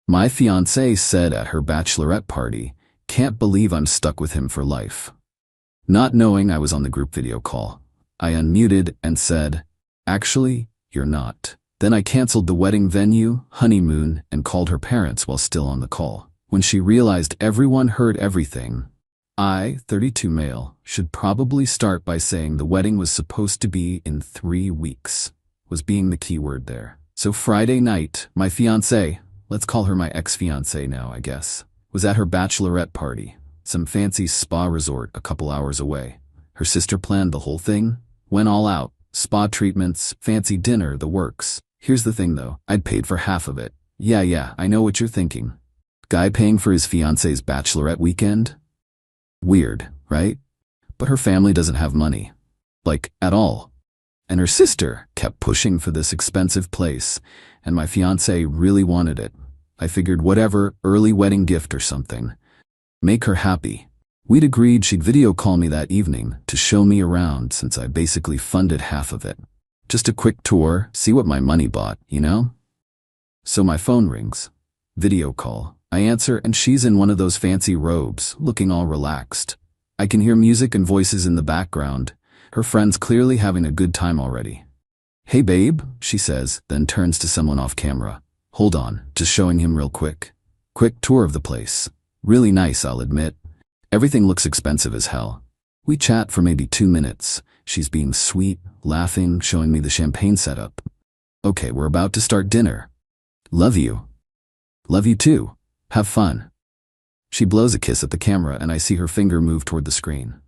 My fiancée said at her bachelorette party, "Can't believe I'm stuck with him for life." Not knowing I was on the group video call, I unmuted and said, "Actually, you're not." Then I canceled the wedding venue, honeymoon, and called her parents while still on the call. When she realized everyone heard everything, I, 32 male, should probably start by saying the wedding was supposed to be in 3 weeks, was being the key word there. So Friday night, my fiancée, let's call her my ex-fiancée now, I guess, was at her bachelorette party, some fancy spa resort a couple hours away. Her sister planned the whole thing, went all out, spa treatments, fancy dinner, the works. Here's the thing though, I'd paid for half of it. Yeah, I know what you're thinking. Guy paying for his fiancée's bachelorette weekend? Weird, right? But her family doesn't have money. Like, at all. And her sister kept pushing for this expensive place, and my fiancé really wanted it. I figured whatever, early wedding gift or something. Make her happy. We'd agreed she'd video call me that evening to show me around since I basically funded half of it. Just a quick tour, see what my money bought, you know? So my phone rings. Video call. I answer and she's in one of those fancy robes, looking all relaxed. I can hear music and voices in the background. Her friend's clearly having a good time already. "Hey babe," she says, then turns to someone off camera. "Hold on, just showing him real quick. Quick tour of the place. Really nice, I'll admit. Everything looks expensive as hell." We chat for maybe 2 minutes. She's being sweet, laughing, showing me the champagne setup. "Okay, we're about to start dinner. Love you." "Love you too. Have fun." She blows a kiss at the camera and I see her finger move toward the screen.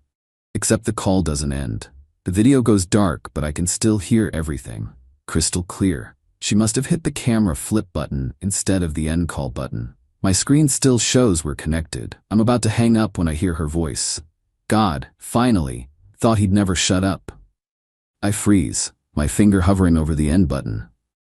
Except the call doesn't end. The video goes dark, but I can still hear everything. Crystal clear. She must have hit the camera flip button instead of the end call button. My screen still shows we're connected. I'm about to hang up when I hear her voice. God, finally. Thought he'd never shut up. I freeze, my finger hovering over the end button.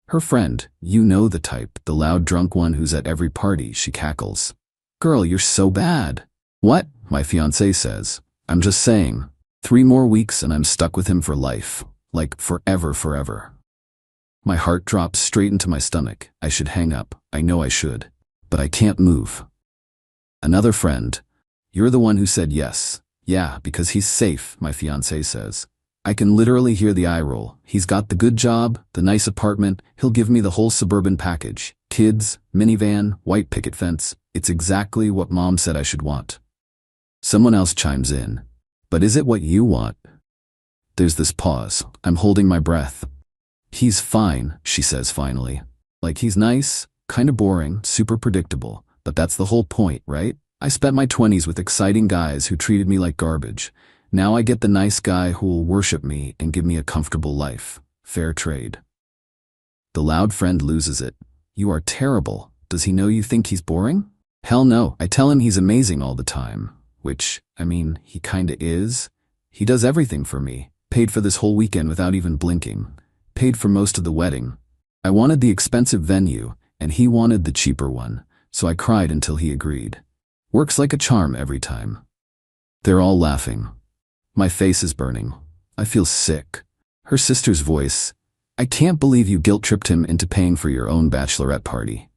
Her friend, you know the type, the loud drunk one who's at every party, she cackles. "Girl, you're so bad." "What?" my fiancé says. "I'm just saying. 3 more weeks and I'm stuck with him for life. Like forever. My heart drops straight into my stomach. I should hang up. I know I should. But I can't move. Another friend. "You're the one who said yes." "Yeah, because he's safe," my fiancé says. I can literally hear the eye roll. He's got the good job, the nice apartment, he'll give me the whole suburban package. Kids, minivan, white picket fence. It's exactly what Mom said I should want. Someone else chimes in. "But is it what you want?" There's this pause. I'm holding my breath. "He's fine," she says finally. Like he's nice, kinda boring, super predictable. But that's the whole point, right? I spent my 20s with exciting guys who treated me like garbage. Now I get the nice guy who will worship me and give me a comfortable life. Fair trade. The loud friend loses it. "You are terrible. Does he know you think he's boring?" "Hell no. I tell him he's amazing all the time." Which, I mean, he kinda is. He does everything for me. Paid for this whole weekend without even blinking. Paid for most of the wedding. I wanted the expensive venue, and he wanted the cheaper one, so I cried until he agreed. Works like a charm every time. They're all laughing. My face is burning. I feel sick. Her sister's voice. "I can't believe you guilt-tripped him into paying for your own bachelorette party."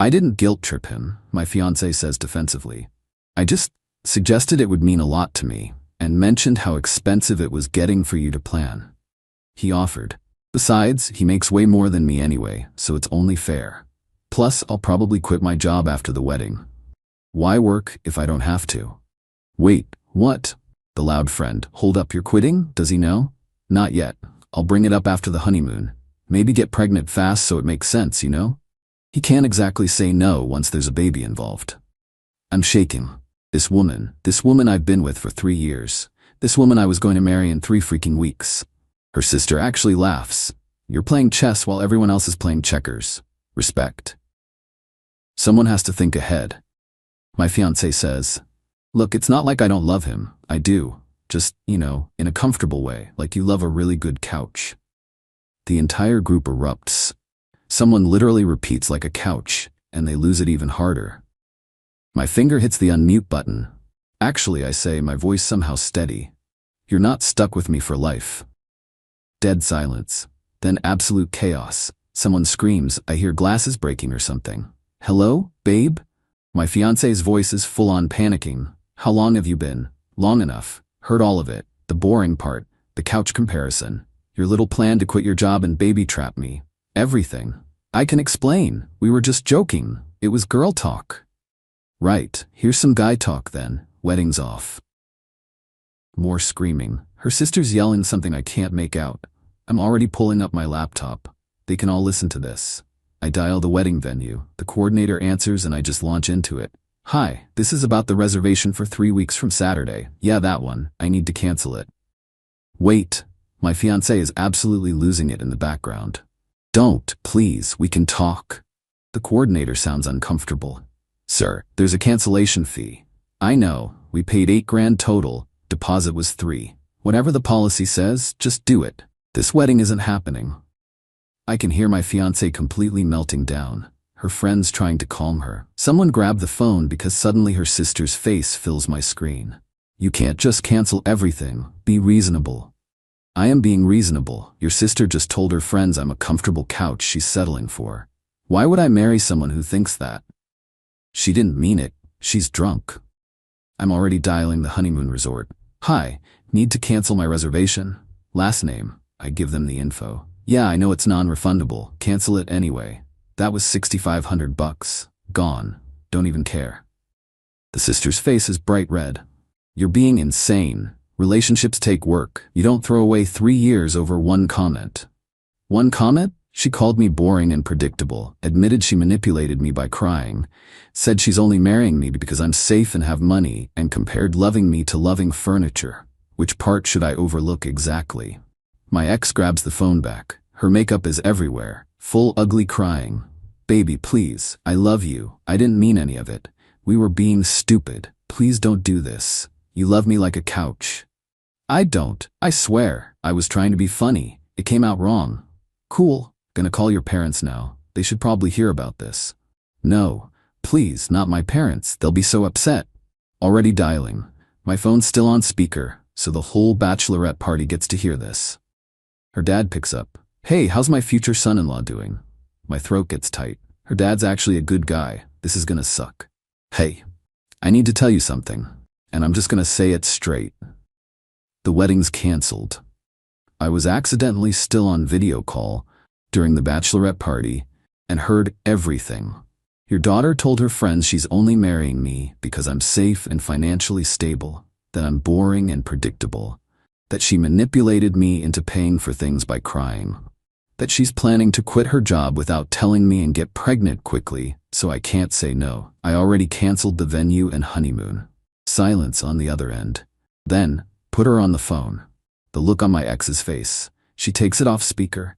"I didn't guilt-trip him," my fiancé says defensively. "I just suggested it would mean a lot to me, and mentioned how expensive it was getting for you to plan." He offered. "Besides, he makes way more than me anyway, so it's only fair. Plus, I'll probably quit my job after the wedding. Why work if I don't have to?" "Wait, what?" The loud friend. "Hold up, you're quitting? Does he know?" "Not yet. I'll bring it up after the honeymoon. Maybe get pregnant fast so it makes sense, you know? He can't exactly say no once there's a baby involved." I'm shaking. This woman I've been with for 3 years. This woman I was going to marry in 3 freaking weeks. Her sister actually laughs. "You're playing chess while everyone else is playing checkers. Respect." Someone has to think ahead. My fiancé says, "Look, it's not like I don't love him. I do. Just, in a comfortable way, like you love a really good couch." The entire group erupts. Someone literally repeats like a couch, and they lose it even harder. My finger hits the unmute button. "Actually," I say, my voice somehow steady. "You're not stuck with me for life." Dead silence. Then absolute chaos. Someone screams. I hear glasses breaking or something. Hello, babe? My fiancé's voice is full on panicking. How long have you been? Long enough. Heard all of it. The boring part. The couch comparison. Your little plan to quit your job and baby trap me. Everything. I can explain. We were just joking. It was girl talk. Right. Here's some guy talk then. Wedding's off. More screaming. Her sister's yelling something I can't make out. I'm already pulling up my laptop. They can all listen to this. I dial the wedding venue. The coordinator answers and I just launch into it. Hi, this is about the reservation for 3 weeks from Saturday. Yeah, that one. I need to cancel it. Wait. My fiancé is absolutely losing it in the background. Don't, please, we can talk. The coordinator sounds uncomfortable. Sir, there's a cancellation fee. I know, we paid $8,000 total, deposit was $3,000. Whatever the policy says, just do it. This wedding isn't happening. I can hear my fiancé completely melting down, her friends trying to calm her. Someone grabbed the phone because suddenly her sister's face fills my screen. You can't just cancel everything, be reasonable. I am being reasonable. Your sister just told her friends I'm a comfortable couch she's settling for. Why would I marry someone who thinks that? She didn't mean it. She's drunk. I'm already dialing the honeymoon resort. Hi, need to cancel my reservation. Last name. I give them the info. Yeah, I know it's non-refundable. Cancel it anyway. That was $6,500. Gone. Don't even care. The sister's face is bright red. You're being insane. Relationships take work. You don't throw away 3 years over one comment. One comment? She called me boring and predictable, admitted she manipulated me by crying, said she's only marrying me because I'm safe and have money, and compared loving me to loving furniture. Which part should I overlook exactly? My ex grabs the phone back. Her makeup is everywhere, full ugly crying. Baby, please, I love you. I didn't mean any of it. We were being stupid. Please don't do this. You love me like a couch. I don't. I swear. I was trying to be funny. It came out wrong. Cool. Gonna call your parents now. They should probably hear about this. No. Please, not my parents. They'll be so upset. Already dialing. My phone's still on speaker, so the whole bachelorette party gets to hear this. Her dad picks up. Hey, how's my future son-in-law doing? My throat gets tight. Her dad's actually a good guy. This is gonna suck. Hey, I need to tell you something, and I'm just gonna say it straight. The wedding's canceled. I was accidentally still on video call during the bachelorette party and heard everything. Your daughter told her friends she's only marrying me because I'm safe and financially stable, that I'm boring and predictable, that she manipulated me into paying for things by crying, that she's planning to quit her job without telling me and get pregnant quickly, so I can't say no. I already canceled the venue and honeymoon. Silence on the other end. Then, put her on the phone. The look on my ex's face. She takes it off speaker.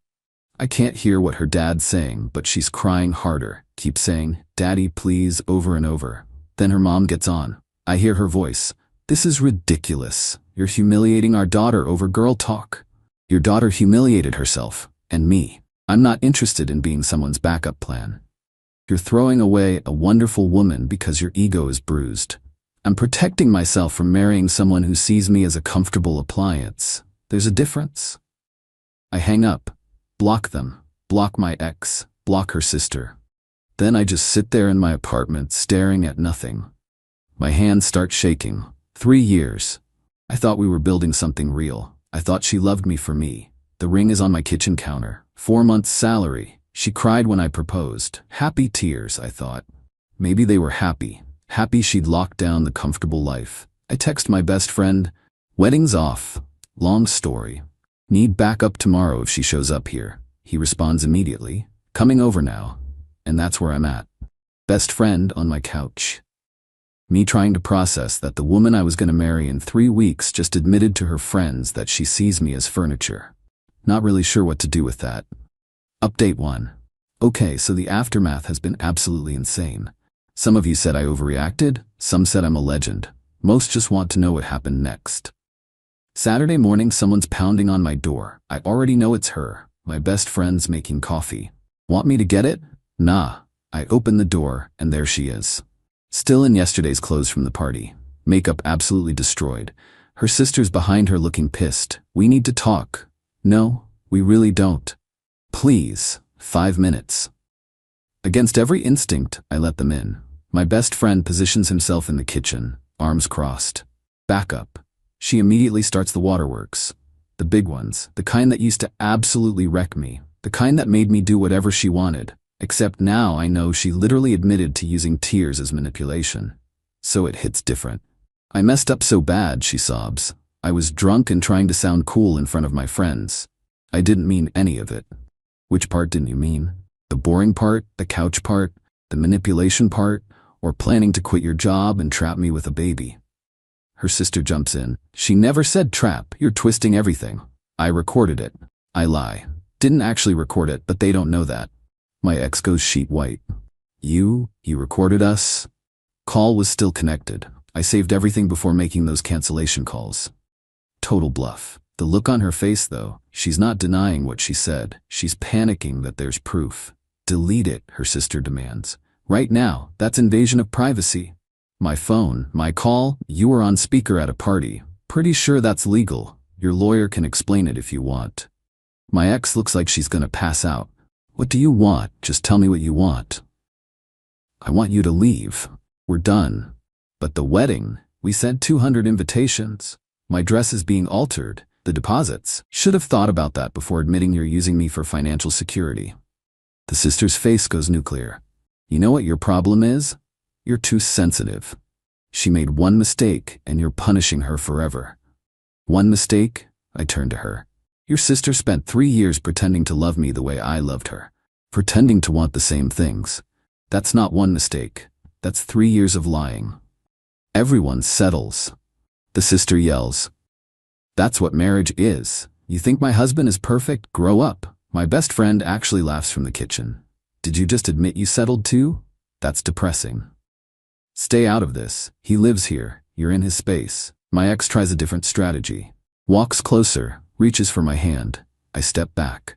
I can't hear what her dad's saying, but she's crying harder, keeps saying, Daddy, please, over and over. Then her mom gets on. I hear her voice. This is ridiculous. You're humiliating our daughter over girl talk. Your daughter humiliated herself, and me. I'm not interested in being someone's backup plan. You're throwing away a wonderful woman because your ego is bruised. I'm protecting myself from marrying someone who sees me as a comfortable appliance. There's a difference. I hang up, block them, block my ex, block her sister. Then I just sit there in my apartment staring at nothing. My hands start shaking. 3 years. I thought we were building something real. I thought she loved me for me. The ring is on my kitchen counter. 4 months' salary. She cried when I proposed. Happy tears, I thought. Maybe they were happy. Happy she'd locked down the comfortable life. I text my best friend. Wedding's off. Long story. Need backup tomorrow if she shows up here. He responds immediately. Coming over now. And that's where I'm at. Best friend on my couch. Me trying to process that the woman I was going to marry in 3 weeks just admitted to her friends that she sees me as furniture. Not really sure what to do with that. Update 1. Okay, so the aftermath has been absolutely insane. Some of you said I overreacted, some said I'm a legend. Most just want to know what happened next. Saturday morning, someone's pounding on my door. I already know it's her. My best friend's making coffee. Want me to get it? Nah. I open the door, and there she is. Still in yesterday's clothes from the party. Makeup absolutely destroyed. Her sister's behind her looking pissed. We need to talk. No, we really don't. Please, 5 minutes. Against every instinct, I let them in. My best friend positions himself in the kitchen, arms crossed. Back up. She immediately starts the waterworks. The big ones, the kind that used to absolutely wreck me, the kind that made me do whatever she wanted. Except now I know she literally admitted to using tears as manipulation. So it hits different. I messed up so bad, she sobs. I was drunk and trying to sound cool in front of my friends. I didn't mean any of it. Which part didn't you mean? The boring part, the couch part, the manipulation part, or planning to quit your job and trap me with a baby? Her sister jumps in. She never said trap, you're twisting everything. I recorded it. I lie. Didn't actually record it, but they don't know that. My ex goes sheet white. You recorded us? Call was still connected. I saved everything before making those cancellation calls. Total bluff. The look on her face though, she's not denying what she said. She's panicking that there's proof. Delete it, her sister demands. Right now, that's invasion of privacy. My phone, my call, you were on speaker at a party. Pretty sure that's legal. Your lawyer can explain it if you want. My ex looks like she's gonna pass out. What do you want? Just tell me what you want. I want you to leave. We're done. But the wedding, we sent 200 invitations. My dress is being altered. The deposits. Should have thought about that before admitting you're using me for financial security. The sister's face goes nuclear. You know what your problem is? You're too sensitive. She made one mistake and you're punishing her forever. One mistake? I turn to her. Your sister spent 3 years pretending to love me the way I loved her. Pretending to want the same things. That's not one mistake. That's 3 years of lying. Everyone settles. The sister yells. That's what marriage is. You think my husband is perfect? Grow up. My best friend actually laughs from the kitchen. Did you just admit you settled too? That's depressing. Stay out of this. He lives here. You're in his space. My ex tries a different strategy. Walks closer, reaches for my hand. I step back.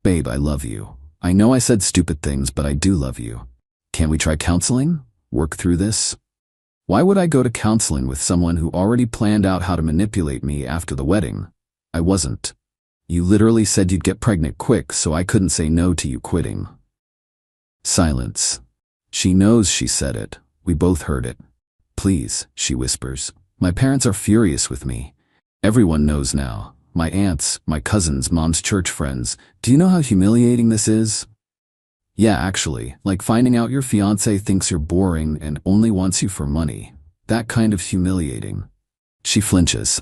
Babe, I love you. I know I said stupid things, but I do love you. Can't we try counseling? Work through this? Why would I go to counseling with someone who already planned out how to manipulate me after the wedding? I wasn't. You literally said you'd get pregnant quick, so I couldn't say no to you quitting. Silence. She knows she said it. We both heard it. Please, she whispers. My parents are furious with me. Everyone knows now. My aunts, my cousins, mom's church friends. Do you know how humiliating this is? Yeah, actually, like finding out your fiancé thinks you're boring and only wants you for money. That kind of humiliating. She flinches.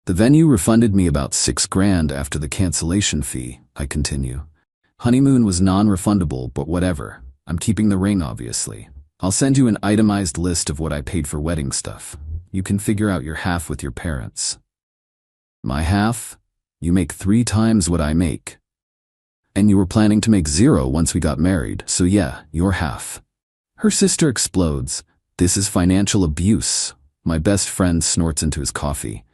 The venue refunded me about $6,000 after the cancellation fee, I continue. Honeymoon was non-refundable, but whatever. I'm keeping the ring, obviously. I'll send you an itemized list of what I paid for wedding stuff. You can figure out your half with your parents. My half? You make 3 times what I make. And you were planning to make 0 once we got married, so yeah, your half. Her sister explodes. This is financial abuse. My best friend snorts into his coffee.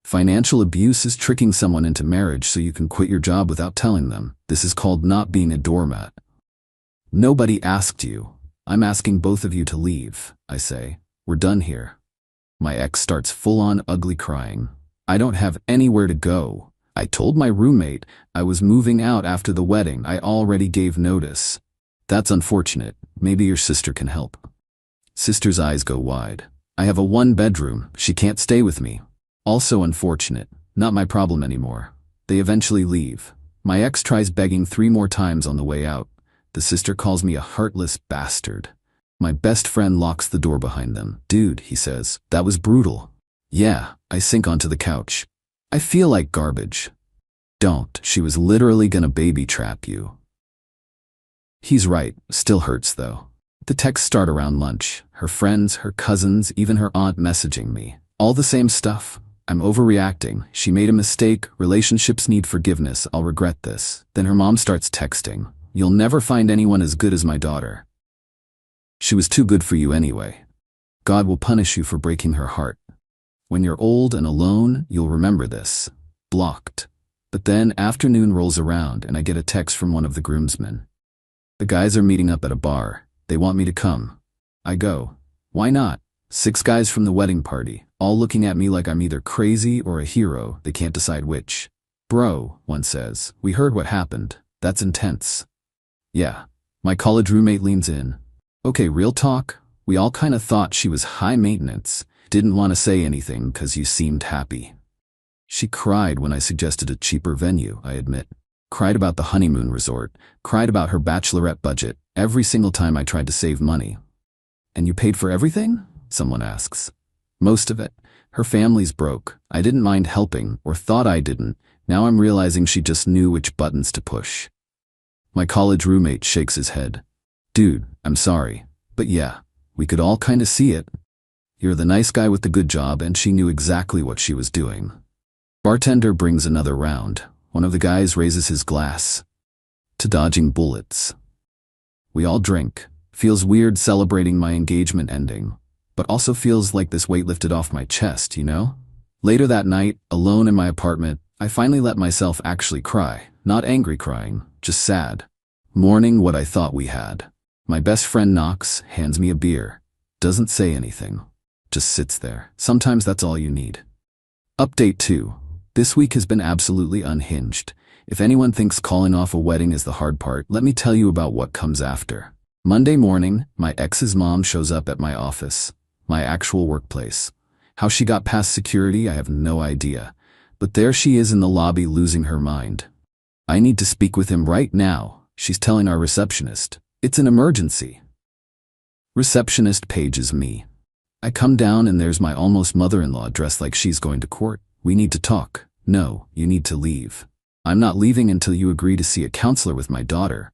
Financial abuse is tricking someone into marriage so you can quit your job without telling them. This is called not being a doormat. Nobody asked you. I'm asking both of you to leave, I say. We're done here. My ex starts full-on ugly crying. I don't have anywhere to go. I told my roommate I was moving out after the wedding. I already gave notice. That's unfortunate. Maybe your sister can help. Sister's eyes go wide. I have a 1-bedroom. She can't stay with me. Also unfortunate. Not my problem anymore. They eventually leave. My ex tries begging 3 more times on the way out. The sister calls me a heartless bastard. My best friend locks the door behind them. Dude, he says, that was brutal. Yeah, I sink onto the couch. I feel like garbage. Don't. She was literally gonna baby trap you. He's right. Still hurts though. The texts start around lunch. Her friends, her cousins, even her aunt messaging me. All the same stuff. I'm overreacting. She made a mistake. Relationships need forgiveness. I'll regret this. Then her mom starts texting. You'll never find anyone as good as my daughter. She was too good for you anyway. God will punish you for breaking her heart. When you're old and alone, you'll remember this. Blocked. But then afternoon rolls around and I get a text from one of the groomsmen. The guys are meeting up at a bar. They want me to come. I go. Why not? 6 guys from the wedding party, all looking at me like I'm either crazy or a hero. They can't decide which. Bro, one says, we heard what happened. That's intense. Yeah, My college roommate leans in. Okay, real talk. We all kind of thought she was high maintenance. Didn't want to say anything because you seemed happy. She cried when I suggested a cheaper venue, I admit. Cried about the honeymoon resort. Cried about her bachelorette budget every single time I tried to save money. And you paid for everything? Someone asks. Most of it. Her family's broke. I didn't mind helping, or thought I didn't. Now I'm realizing she just knew which buttons to push. My college roommate shakes his head. Dude, I'm sorry. But yeah, we could all kind of see it. You're the nice guy with the good job, and she knew exactly what she was doing. Bartender brings another round. One of the guys raises his glass. To dodging bullets. We all drink. Feels weird celebrating my engagement ending, but also feels like this weight lifted off my chest, you know? Later that night, alone in my apartment, I finally let myself actually cry. Not angry crying, just sad. Mourning what I thought we had. My best friend knocks, hands me a beer. Doesn't say anything. Just sits there. Sometimes that's all you need. Update 2. This week has been absolutely unhinged. If anyone thinks calling off a wedding is the hard part, let me tell you about what comes after. Monday morning, my ex's mom shows up at my office. My actual workplace. How she got past security, I have no idea. But there she is in the lobby losing her mind. I need to speak with him right now, she's telling our receptionist. It's an emergency. Receptionist pages me. I come down and there's my almost mother-in-law dressed like she's going to court. We need to talk. No, you need to leave. I'm not leaving until you agree to see a counselor with my daughter.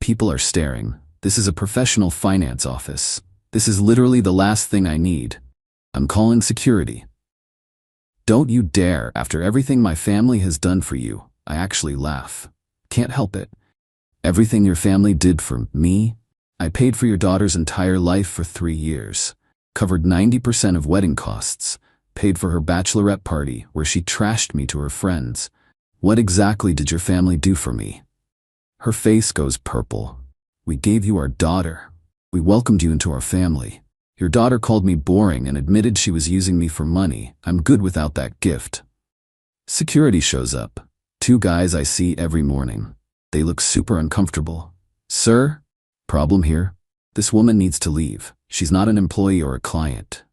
People are staring. This is a professional finance office. This is literally the last thing I need. I'm calling security. Don't you dare, after everything my family has done for you. I actually laugh. Can't help it. Everything your family did for me? I paid for your daughter's entire life for 3 years. Covered 90% of wedding costs. Paid for her bachelorette party where she trashed me to her friends. What exactly did your family do for me? Her face goes purple. We gave you our daughter. We welcomed you into our family. Your daughter called me boring and admitted she was using me for money. I'm good without that gift. Security shows up. 2 guys I see every morning. They look super uncomfortable. Sir? Problem here? This woman needs to leave. She's not an employee or a client.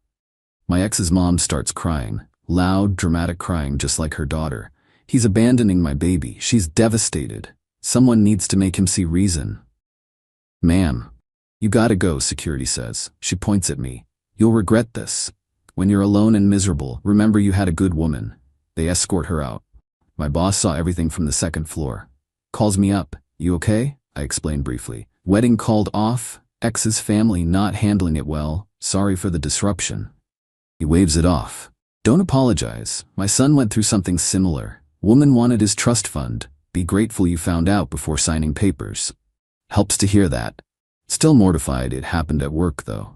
My ex's mom starts crying. Loud, dramatic crying just like her daughter. He's abandoning my baby. She's devastated. Someone needs to make him see reason. Ma'am, you gotta go, security says. She points at me. You'll regret this. When you're alone and miserable, remember you had a good woman. They escort her out. My boss saw everything from the 2nd floor. Calls me up. You okay? I explain briefly. Wedding called off. Ex's family not handling it well. Sorry for the disruption. He waves it off. Don't apologize. My son went through something similar. Woman wanted his trust fund. Be grateful you found out before signing papers. Helps to hear that. Still mortified it happened at work though.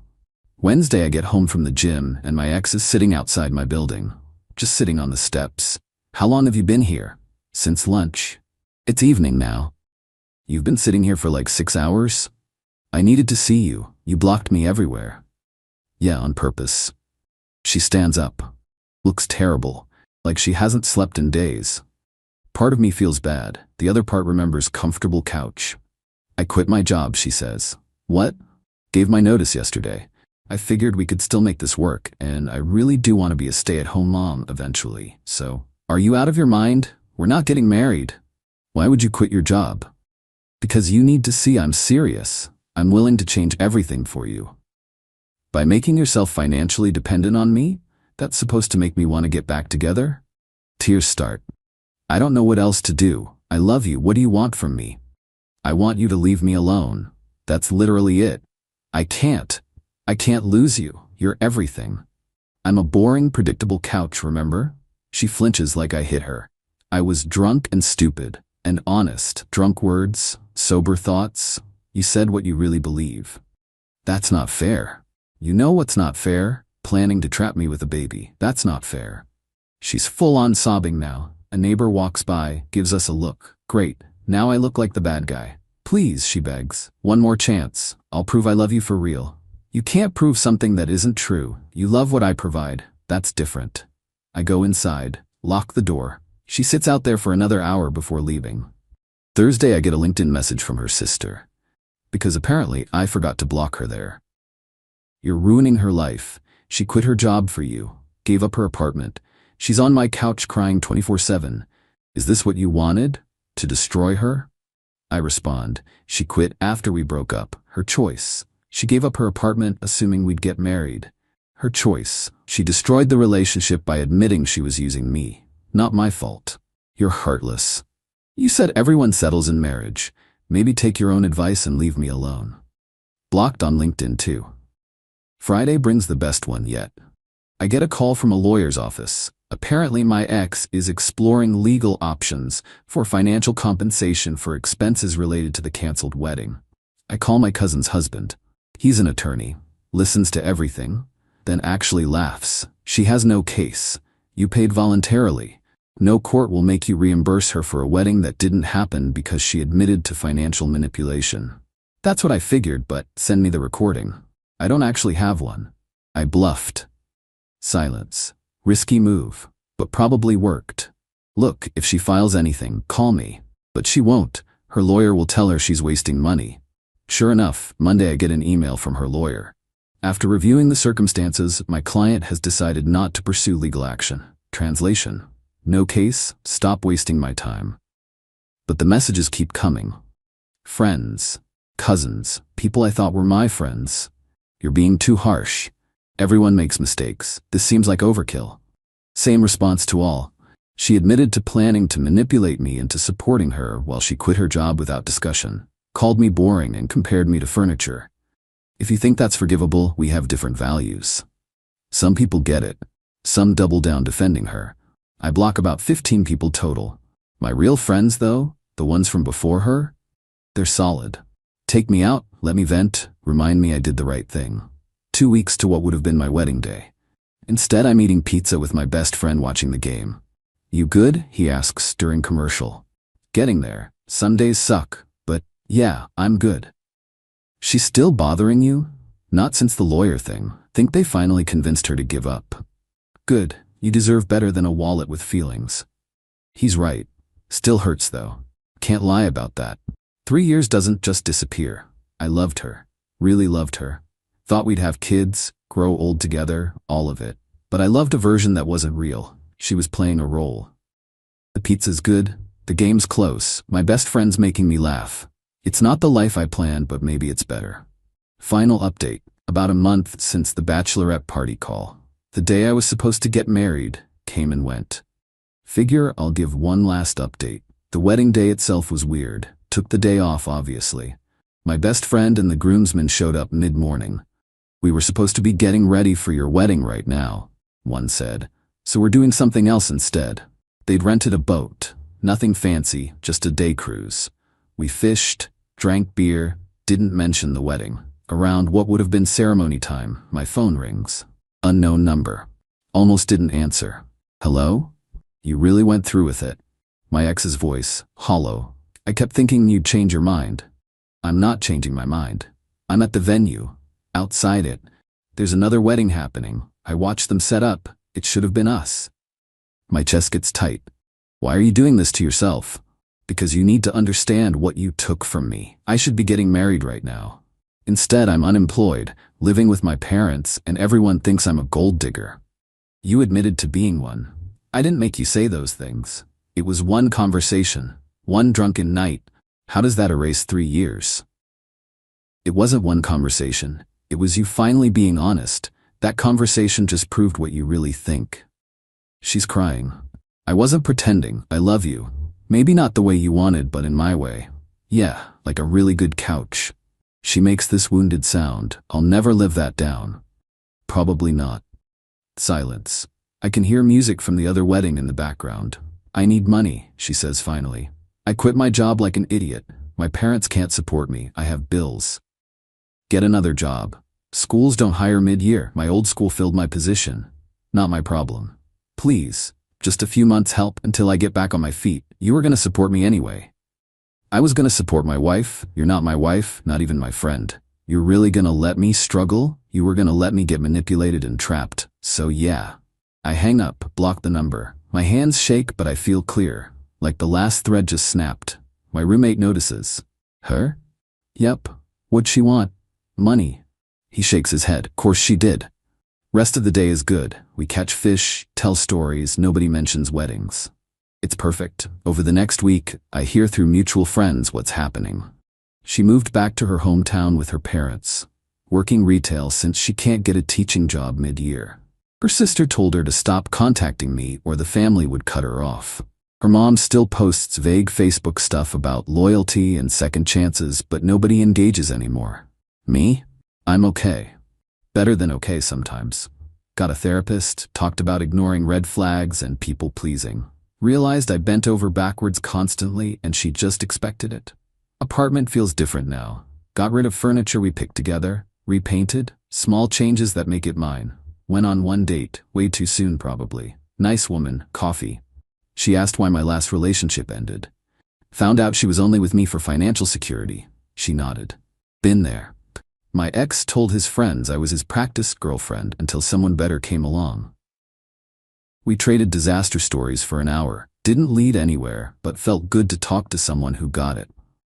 Wednesday I get home from the gym and my ex is sitting outside my building. Just sitting on the steps. How long have you been here? Since lunch. It's evening now. You've been sitting here for like 6 hours? I needed to see you. You blocked me everywhere. Yeah, on purpose. She stands up. Looks terrible. Like she hasn't slept in days. Part of me feels bad. The other part remembers comfortable couch. I quit my job, she says. What? Gave my notice yesterday. I figured we could still make this work, and I really do want to be a stay-at-home mom eventually. So, are you out of your mind? We're not getting married. Why would you quit your job? Because you need to see I'm serious. I'm willing to change everything for you. By making yourself financially dependent on me, that's supposed to make me want to get back together? Tears start. I don't know what else to do. I love you. What do you want from me? I want you to leave me alone. That's literally it. I can't lose you. You're everything. I'm a boring, predictable couch, remember? She flinches like I hit her. I was drunk and stupid and honest. Drunk words, sober thoughts. You said what you really believe. That's not fair. You know what's not fair? Planning to trap me with a baby. That's not fair. She's full on sobbing now. A neighbor walks by, gives us a look. Great. Now I look like the bad guy. Please, she begs. One more chance. I'll prove I love you for real. You can't prove something that isn't true. You love what I provide. That's different. I go inside, lock the door. She sits out there for another hour before leaving. Thursday I get a LinkedIn message from her sister. because apparently I forgot to block her there. You're ruining her life. She quit her job for you, gave up her apartment. She's on my couch crying 24/7. Is this what you wanted? To destroy her? I respond, she quit after we broke up. Her choice. She gave up her apartment assuming we'd get married. Her choice. She destroyed the relationship by admitting she was using me. Not my fault. You're heartless. You said everyone settles in marriage. Maybe take your own advice and leave me alone. Blocked on LinkedIn too. Friday brings the best one yet. I get a call from a lawyer's office. Apparently my ex is exploring legal options for financial compensation for expenses related to the canceled wedding. I call my cousin's husband. He's an attorney, listens to everything, then actually laughs. She has no case. You paid voluntarily. No court will make you reimburse her for a wedding that didn't happen because she admitted to financial manipulation. That's what I figured, but send me the recording. I don't actually have one. I bluffed. Silence. Risky move, but probably worked. Look, if she files anything, call me. But she won't. Her lawyer will tell her she's wasting money. Sure enough, Monday I get an email from her lawyer. After reviewing the circumstances, my client has decided not to pursue legal action. Translation. No case, stop wasting my time. But the messages keep coming. Friends, cousins, people I thought were my friends. You're being too harsh. Everyone makes mistakes. This seems like overkill. Same response to all. She admitted to planning to manipulate me into supporting her while she quit her job without discussion. Called me boring and compared me to furniture. If you think that's forgivable, we have different values. Some people get it. Some double down defending her. I block about 15 people total. My real friends, though, the ones from before her, they're solid. Take me out, let me vent, remind me I did the right thing. 2 weeks to what would have been my wedding day. Instead, I'm eating pizza with my best friend watching the game. You good? He asks during commercial. Getting there. Some days suck, but yeah, I'm good. She's still bothering you? Not since the lawyer thing. Think they finally convinced her to give up. Good. You deserve better than a wallet with feelings. He's right. Still hurts though. Can't lie about that. 3 years doesn't just disappear. I loved her. Really loved her. Thought we'd have kids, grow old together, all of it. But I loved a version that wasn't real. She was playing a role. The pizza's good. The game's close. My best friend's making me laugh. It's not the life I planned, but maybe it's better. Final update. About a month since the Bachelorette party call. The day I was supposed to get married came and went. Figure I'll give one last update. The wedding day itself was weird. Took the day off, obviously. My best friend and the groomsmen showed up mid-morning. We were supposed to be getting ready for your wedding right now, one said. So we're doing something else instead. They'd rented a boat. Nothing fancy, just a day cruise. We fished, drank beer, didn't mention the wedding. Around what would have been ceremony time, my phone rings. Unknown number. Almost didn't answer. Hello? You really went through with it. My ex's voice, hollow. I kept thinking you'd change your mind. I'm not changing my mind. I'm at the venue. Outside it. There's another wedding happening. I watched them set up. It should have been us. My chest gets tight. Why are you doing this to yourself? Because you need to understand what you took from me. I should be getting married right now. Instead, I'm unemployed, living with my parents, and everyone thinks I'm a gold digger. You admitted to being one. I didn't make you say those things. It was one conversation, one drunken night. How does that erase 3 years? It wasn't one conversation. It was you finally being honest. That conversation just proved what you really think. She's crying. I wasn't pretending. I love you. Maybe not the way you wanted, but in my way. Yeah, like a really good couch. She makes this wounded sound. I'll never live that down. Probably not. Silence. I can hear music from the other wedding in the background. I need money, she says finally. I quit my job like an idiot. My parents can't support me. I have bills. Get another job. Schools don't hire mid-year. My old school filled my position. Not my problem. Please, just a few months help until I get back on my feet. You were going to support me anyway. I was going to support my wife. You're not my wife, not even my friend. You're really going to let me struggle? You were going to let me get manipulated and trapped. So yeah. I hang up, block the number. My hands shake, but I feel clear. Like the last thread just snapped. My roommate notices. Her? Yep. What'd she want? Money. He shakes his head. Course she did. Rest of the day is good. We catch fish, tell stories, nobody mentions weddings. It's perfect. Over the next week, I hear through mutual friends what's happening. She moved back to her hometown with her parents, working retail since she can't get a teaching job mid-year. Her sister told her to stop contacting me or the family would cut her off. Her mom still posts vague Facebook stuff about loyalty and second chances, but nobody engages anymore. Me? I'm okay. Better than okay sometimes. Got a therapist, talked about ignoring red flags and people-pleasing. Realized I bent over backwards constantly and she just expected it. Apartment feels different now. Got rid of furniture we picked together, repainted, small changes that make it mine. Went on one date, way too soon probably. Nice woman, coffee. She asked why my last relationship ended. Found out she was only with me for financial security. She nodded. Been there. My ex told his friends I was his practice girlfriend until someone better came along. We traded disaster stories for an hour. Didn't lead anywhere, but felt good to talk to someone who got it.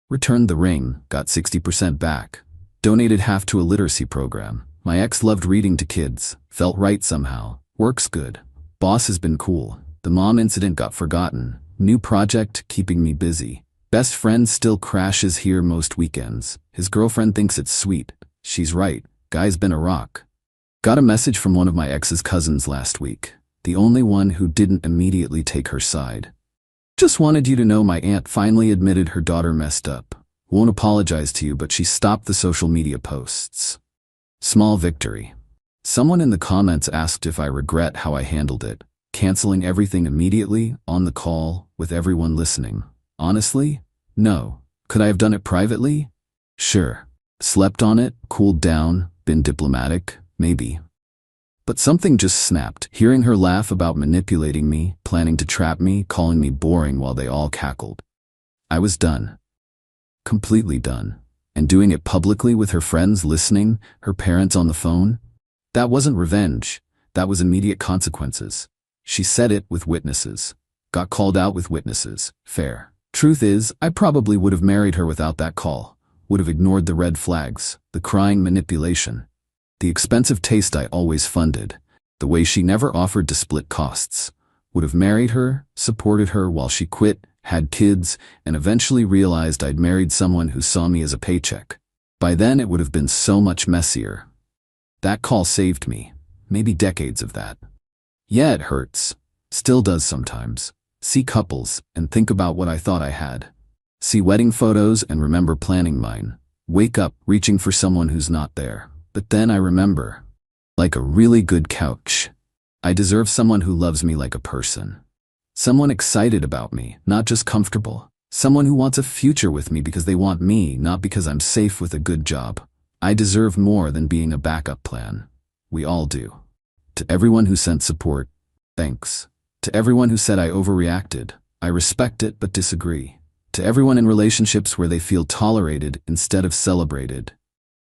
Returned the ring, got 60% back. Donated half to a literacy program. My ex loved reading to kids. Felt right somehow. Works good. Boss has been cool. The mom incident got forgotten. New project keeping me busy. Best friend still crashes here most weekends. His girlfriend thinks it's sweet. She's right. Guy's been a rock. Got a message from one of my ex's cousins last week. The only one who didn't immediately take her side. Just wanted you to know my aunt finally admitted her daughter messed up. Won't apologize to you, but she stopped the social media posts. Small victory. Someone in the comments asked if I regret how I handled it. Canceling everything immediately, on the call, with everyone listening. Honestly? No. Could I have done it privately? Sure. Slept on it, cooled down, been diplomatic, maybe. But something just snapped, hearing her laugh about manipulating me, planning to trap me, calling me boring while they all cackled. I was done. Completely done. And doing it publicly with her friends listening, her parents on the phone? That wasn't revenge. That was immediate consequences. She said it with witnesses. Got called out with witnesses. Fair. Truth is, I probably would have married her without that call. Would have ignored the red flags, the crying manipulation, the expensive taste I always funded, the way she never offered to split costs. Would have married her, supported her while she quit, had kids, and eventually realized I'd married someone who saw me as a paycheck. By then it would have been so much messier. That call saved me. Maybe decades of that. Yeah, it hurts. Still does sometimes. See couples and think about what I thought I had. See wedding photos and remember planning mine. Wake up reaching for someone who's not there. But then I remember. Like a really good couch. I deserve someone who loves me like a person. Someone excited about me, not just comfortable. Someone who wants a future with me because they want me, not because I'm safe with a good job. I deserve more than being a backup plan. We all do. To everyone who sent support, thanks. To everyone who said I overreacted, I respect it but disagree. To everyone in relationships where they feel tolerated instead of celebrated,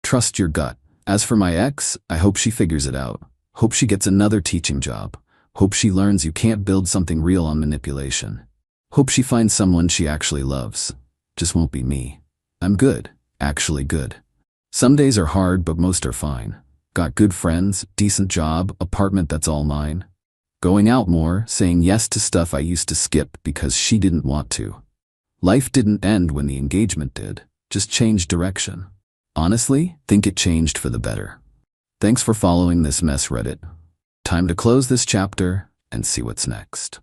trust your gut. As for my ex, I hope she figures it out. Hope she gets another teaching job. Hope she learns you can't build something real on manipulation. Hope she finds someone she actually loves. Just won't be me. I'm good, actually good. Some days are hard, but most are fine. Got good friends, decent job, apartment that's all mine. Going out more, saying yes to stuff I used to skip because she didn't want to. Life didn't end when the engagement did, just changed direction. Honestly, think it changed for the better. Thanks for following this mess, Reddit. Time to close this chapter and see what's next.